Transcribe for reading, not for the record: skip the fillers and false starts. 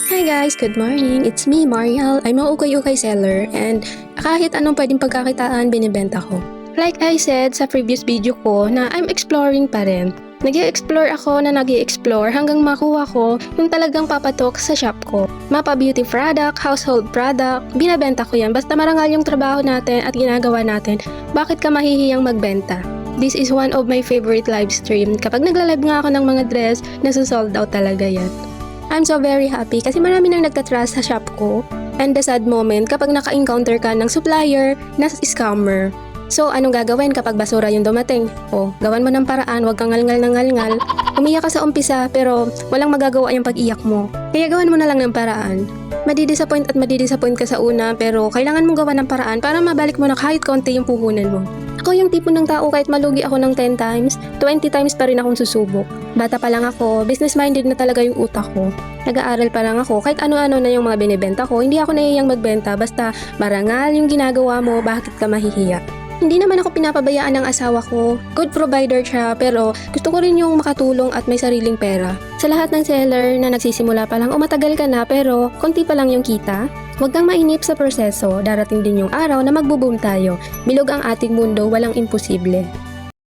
Hi guys, good morning. It's me, Mariel. I'm a ukay-ukay seller and kahit anong pwedeng pagkakitaan, binibenta ko. Like I said sa previous video ko na I'm exploring pa rin. Nag-i-explore ako na nag-i-explore hanggang makuha ko yung talagang papatok sa shop ko. Mapa beauty product, household product, binabenta ko yan. Basta marangal yung trabaho natin at ginagawa natin, bakit ka mahihiyang magbenta? This is one of my favorite live stream. Kapag nagla-live nga ako ng mga dress, nasusold out talaga yan. I'm so very happy kasi marami nang nagtatrust sa shop ko. And the sad moment kapag naka-encounter ka ng supplier na scammer. So, anong gagawin kapag basura yung dumating? O, gawan mo ng paraan, huwag kang ngalngal ng ngalngal. Umiyak ka sa umpisa pero walang magagawa yung pag-iyak mo. Kaya gawan mo na lang ng paraan. Madidisappoint ka sa una pero kailangan mong gawa ng paraan para mabalik mo na kahit konti yung puhunan mo. Ako yung tipo ng tao kahit malugi ako ng 10 times, 20 times pa rin akong susubok. Bata pa lang ako, business-minded na talaga yung utak ko. Nag-aaral pa lang ako, kahit ano-ano na yung mga binibenta ko, hindi ako nahihiyang magbenta basta marangal yung ginagawa mo, bakit ka mahihiya. Hindi naman ako pinapabayaan ng asawa ko. Good provider siya pero gusto ko rin yung makatulong at may sariling pera. Sa lahat ng seller na nagsisimula pa lang o matagal ka na pero konti pa lang yung kita, huwag kang mainip sa proseso. Darating din yung araw na magbo-boom tayo. Bilog ang ating mundo, walang imposible.